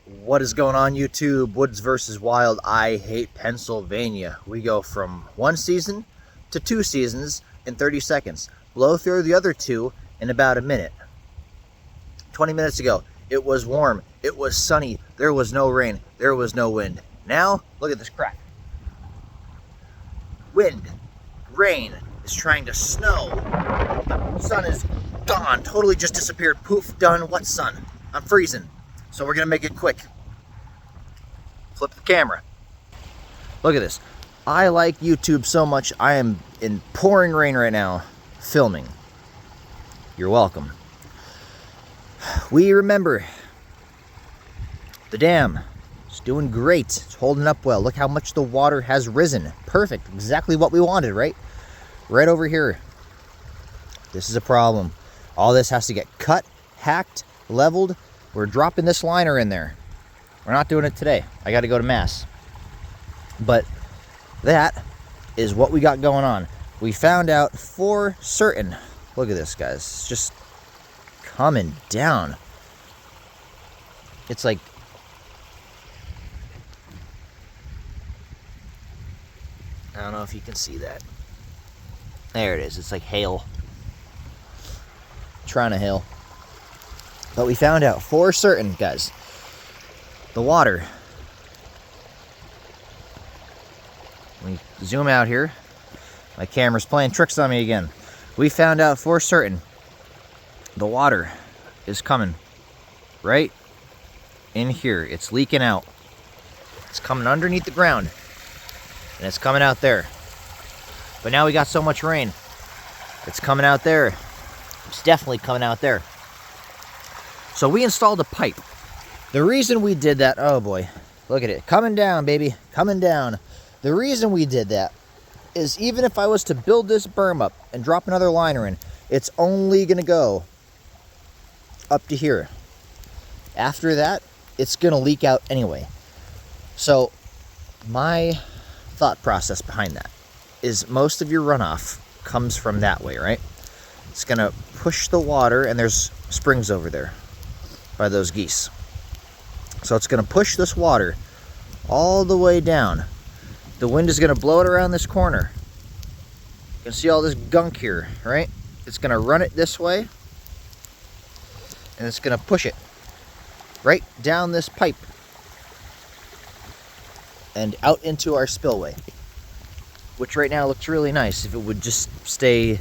What is going on, YouTube? Woods versus Wild. I hate Pennsylvania. We go from one season to 2 seasons in 30 seconds. Blow through the other 2 in about a minute. 20 minutes ago, it was warm. It was sunny. There was no rain. There was no wind. Now, look at this crap. Wind, rain is trying to snow. The sun is gone. Totally just disappeared. Poof, done. What sun? I'm freezing. So we're gonna make it quick. Flip the camera. Look at this. I like YouTube so much, I am in pouring rain right now, filming. You're welcome. We remember the dam. It's doing great. It's holding up well. Look how much the water has risen. Perfect. Exactly what we wanted, right? Right over here. This is a problem. All this has to get cut, hacked, leveled. We're dropping this liner in there. We're not doing it today. I got to go to Mass. But that is what we got going on. We found out for certain. Look at this, guys. It's just coming down. It's like I don't know if you can see that. There it is. It's like hail. Trying to hail. But we found out for certain, guys, the water. We zoom out here. My camera's playing tricks on me again. We found out for certain the water is coming right in here. It's leaking out. It's coming underneath the ground. And it's coming out there. But now we got so much rain. It's coming out there. It's definitely coming out there. So we installed a pipe. The reason we did that, oh boy, look at it, coming down, baby, coming down. The reason we did that is even if I was to build this berm up and drop another liner in, it's only gonna go up to here. After that, it's gonna leak out anyway. So my thought process behind that is most of your runoff comes from that way, right? It's gonna push the water, and there's springs over there by those geese. So it's going to push this water all the way down. The wind is going to blow it around this corner. You can see all this gunk here, right? It's going to run it this way, and it's going to push it right down this pipe and out into our spillway, which right now looks really nice if it would just stay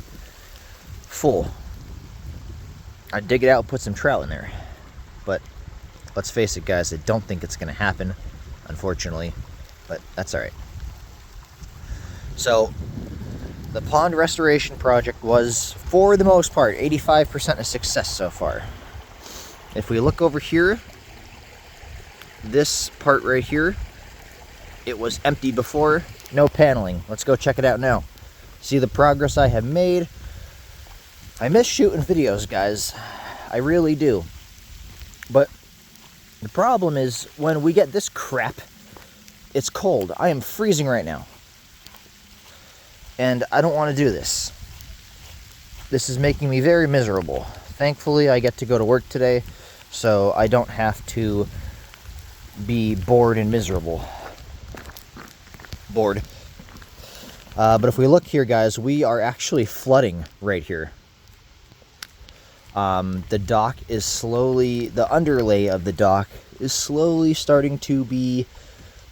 full. I'd dig it out and put some trout in there. But let's face it, guys, I don't think it's going to happen, unfortunately, but that's all right. So the pond restoration project was, for the most part, 85% a success so far. If we look over here, this part right here, it was empty before, no paneling. Let's go check it out now. See the progress I have made. I miss shooting videos, guys. I really do. But the problem is when we get this crap, it's cold. I am freezing right now. And I don't want to do this. This is making me very miserable. Thankfully, I get to go to work today, so I don't have to be bored and miserable. Bored. But if we look here, guys, we are actually flooding right here. The dock is slowly, the underlay of the dock is slowly starting to be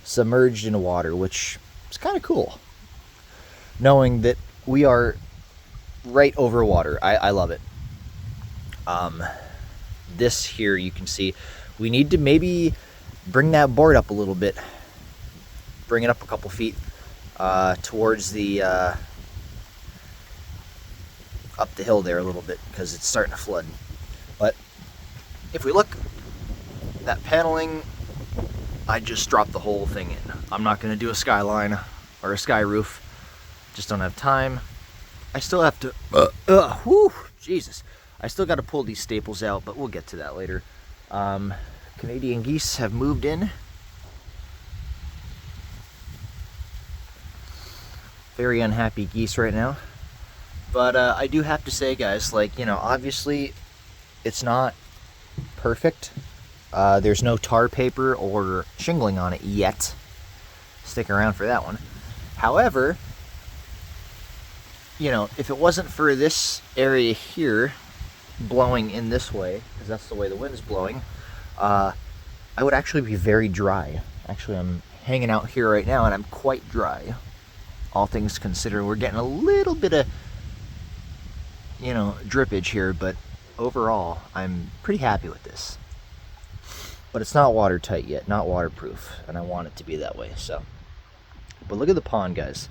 submerged in water, which is kind of cool. Knowing that we are right over water. I love it. This here, you can see, we need to maybe bring that board up a little bit. Bring it up a couple feet towards the up the hill there a little bit, because it's starting to flood. But if we look, that paneling, I just dropped the whole thing in. I'm not going to do a skyline or a sky roof. Just don't have time. I still have to whew, Jesus, I still got to pull these staples out, but we'll get to that later. Canadian geese have moved in. Very unhappy geese right now. But I do have to say, guys, like, you know, obviously it's not perfect. There's no tar paper or shingling on it yet. Stick around for that one. However, you know, if it wasn't for this area here blowing in this way, because that's the way the wind's blowing, I would actually be very dry. Actually, I'm hanging out here right now and I'm quite dry. All things considered, we're getting a little bit of, you know, drippage here, but overall, I'm pretty happy with this. But it's not watertight yet, not waterproof, and I want it to be that way, so. But look at the pond, guys.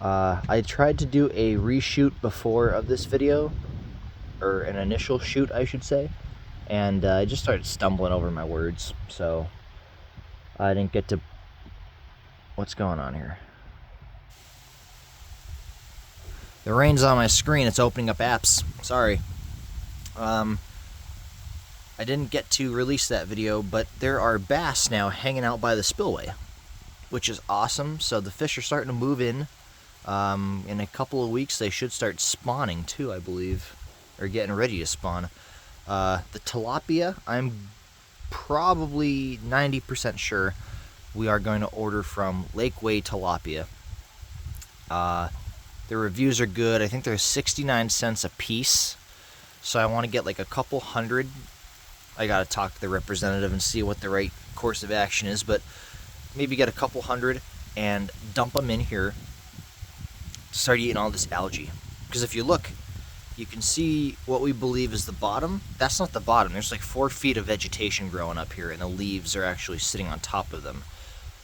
I tried to do a reshoot before of this video, or an initial shoot, I should say, and I just started stumbling over my words, so I didn't get to... What's going on here? The rain's on my screen, it's opening up apps. Sorry. I didn't get to release that video, but there are bass now hanging out by the spillway, which is awesome. So the fish are starting to move in. In a couple of weeks, they should start spawning too, I believe, or getting ready to spawn. The tilapia, I'm probably 90% sure we are going to order from Lakeway Tilapia. The reviews are good. I think they're 69 cents a piece. So I want to get like a couple hundred. I got to talk to the representative and see what the right course of action is, but maybe get a couple hundred and dump them in here to start eating all this algae. Because if you look, you can see what we believe is the bottom. That's not the bottom. There's like 4 feet of vegetation growing up here, and the leaves are actually sitting on top of them.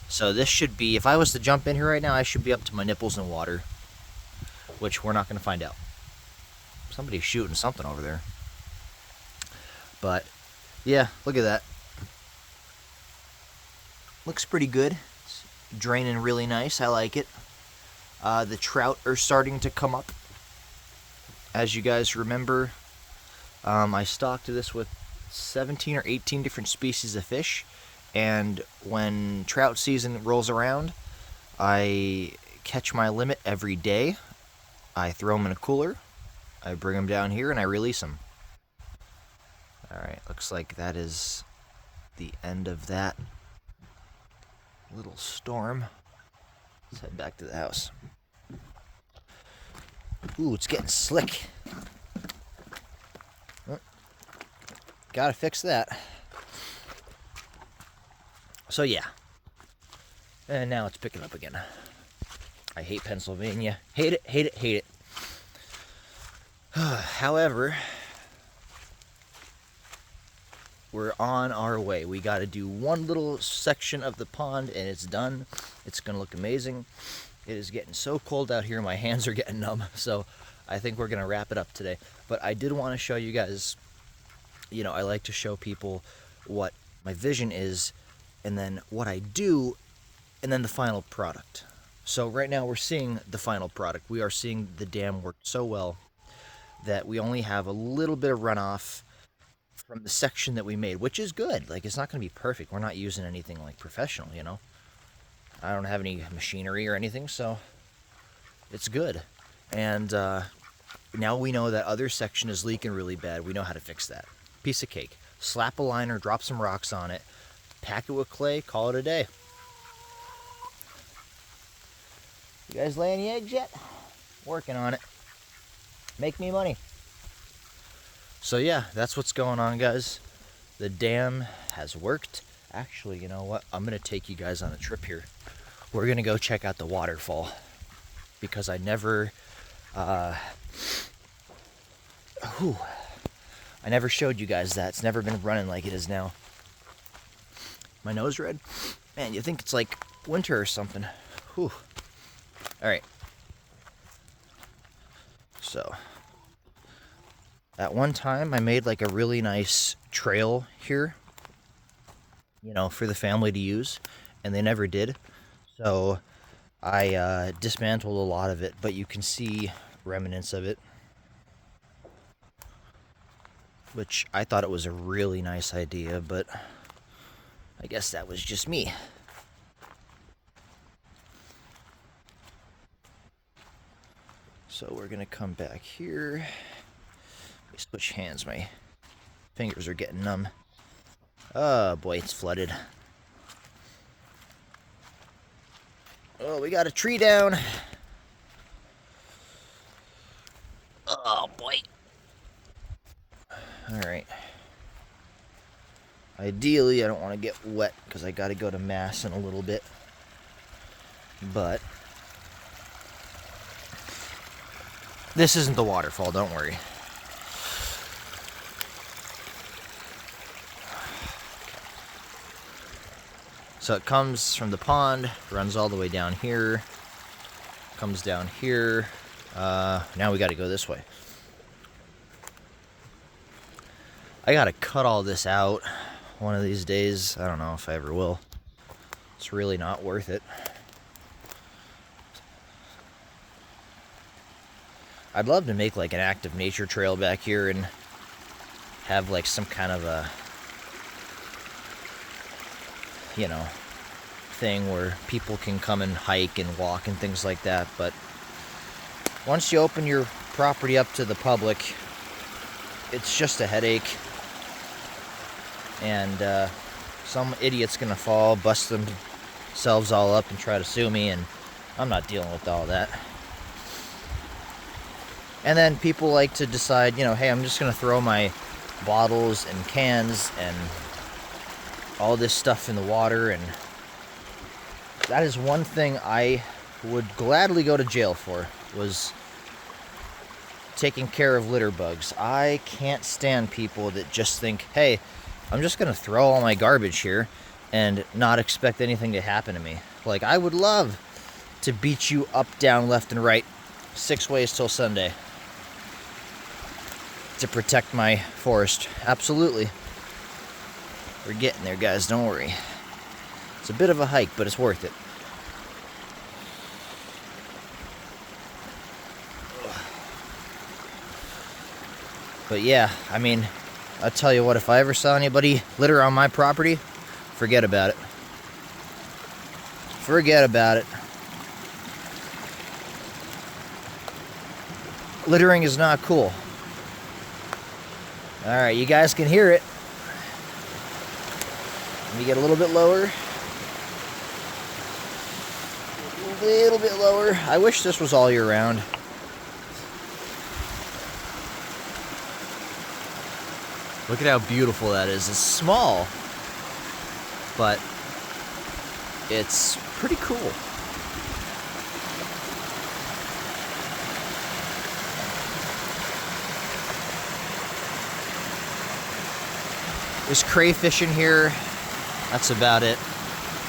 So this should be, if I was to jump in here right now, I should be up to my nipples in water, which we're not going to find out. Somebody's shooting something over there. But, yeah, look at that. Looks pretty good. It's draining really nice. I like it. The trout are starting to come up. As you guys remember, I stocked this with 17 or 18 different species of fish. And when trout season rolls around, I catch my limit every day. I throw them in a cooler. I bring them down here and I release them. Alright, looks like that is the end of that little storm. Let's head back to the house. Ooh, it's getting slick. Oh, gotta fix that. So yeah. And now it's picking up again. I hate Pennsylvania. Hate it, hate it, hate it. However, we're on our way. We got to do one little section of the pond and it's done. It's going to look amazing. It is getting so cold out here, my hands are getting numb. So I think we're going to wrap it up today. But I did want to show you guys, you know, I like to show people what my vision is and then what I do and then the final product. So right now we're seeing the final product. We are seeing the dam work so well that we only have a little bit of runoff from the section that we made, which is good. Like, it's not going to be perfect. We're not using anything like professional, you know. I don't have any machinery or anything, so it's good. And now we know that other section is leaking really bad. We know how to fix that. Piece of cake. Slap a liner, drop some rocks on it, pack it with clay, call it a day. You guys lay any eggs yet? Working on it. Make me money. So yeah, that's what's going on, guys. The dam has worked. Actually, you know what? I'm going to take you guys on a trip here. We're going to go check out the waterfall. Because I never... I never showed you guys that. It's never been running like it is now. My nose red? Man, you think it's like winter or something. Whew. Alright. So... at one time, I made like a really nice trail here, you know, for the family to use, and they never did. So I dismantled a lot of it, but you can see remnants of it, which I thought it was a really nice idea, but I guess that was just me. So we're gonna come back here. Switch hands, my fingers are getting numb. Oh boy, it's flooded. Oh, we got a tree down. Oh boy. Alright. Ideally, I don't want to get wet because I got to go to Mass in a little bit. But this isn't the waterfall, don't worry. So it comes from the pond, runs all the way down here, comes down here. Now we got to go this way. I got to cut all this out one of these days. I don't know if I ever will. It's really not worth it. I'd love to make like an active nature trail back here and have like some kind of a, you know, thing where people can come and hike and walk and things like that. But once you open your property up to the public, it's just a headache. And some idiot's gonna fall, bust themselves all up and try to sue me, and I'm not dealing with all that. And then people like to decide, you know, hey, I'm just gonna throw my bottles and cans and all this stuff in the water, and that is one thing I would gladly go to jail for, was taking care of litter bugs. I can't stand people that just think, hey, I'm just gonna throw all my garbage here and not expect anything to happen to me. Like, I would love to beat you up, down, left, and right 6 ways till Sunday to protect my forest. Absolutely. We're getting there, guys, don't worry. It's a bit of a hike, but it's worth it. But yeah, I mean, I'll tell you what, if I ever saw anybody litter on my property, forget about it. Forget about it. Littering is not cool. Alright, you guys can hear it. Let me get a little bit lower. A little bit lower. I wish this was all year round. Look at how beautiful that is. It's small, but it's pretty cool. There's crayfish in here. That's about it.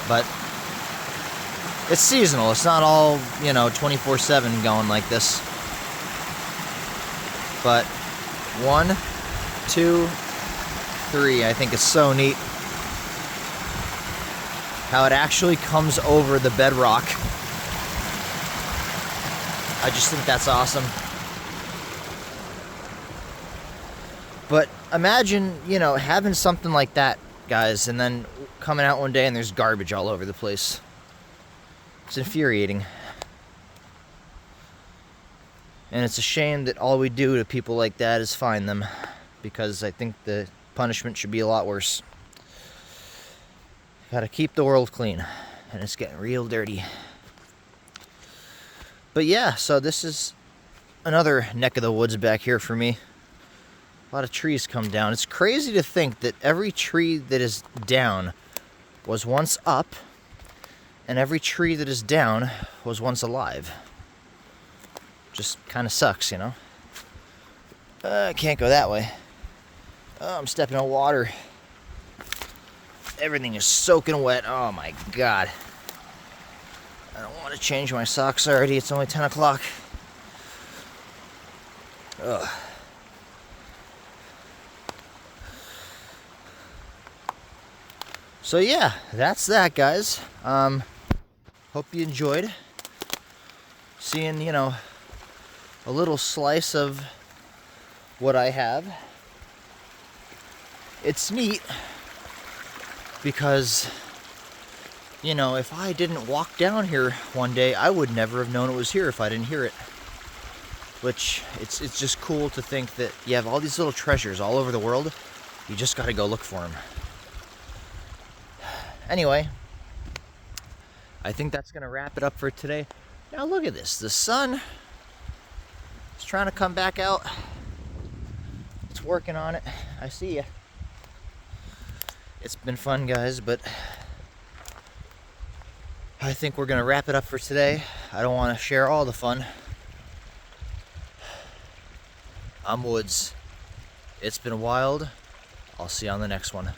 But it's seasonal. It's not all, you know, 24/7 going like this. But 1, 2, 3, I think it's so neat how it actually comes over the bedrock. I just think that's awesome. But imagine, you know, having something like that, guys, and then coming out one day and there's garbage all over the place. It's infuriating. And it's a shame that all we do to people like that is fine them, because I think the punishment should be a lot worse. Gotta keep the world clean, and it's getting real dirty. But yeah, so this is another neck of the woods back here for me. A lot of trees come down. It's crazy to think that every tree that is down was once up, and every tree that is down was once alive. Just kind of sucks, you know? I can't go that way. Oh, I'm stepping in water. Everything is soaking wet. Oh my God. I don't want to change my socks already. It's only 10 o'clock. Ugh. So yeah, that's that, guys. Hope you enjoyed seeing, you know, a little slice of what I have. It's neat because, you know, if I didn't walk down here one day, I would never have known it was here if I didn't hear it. Which, it's just cool to think that you have all these little treasures all over the world. You just gotta go look for them. Anyway, I think that's gonna wrap it up for today. Now look at this. The sun is trying to come back out. It's working on it. I see ya. It's been fun, guys, but I think we're gonna wrap it up for today. I don't want to share all the fun. I'm Woods. It's been wild. I'll see you on the next one.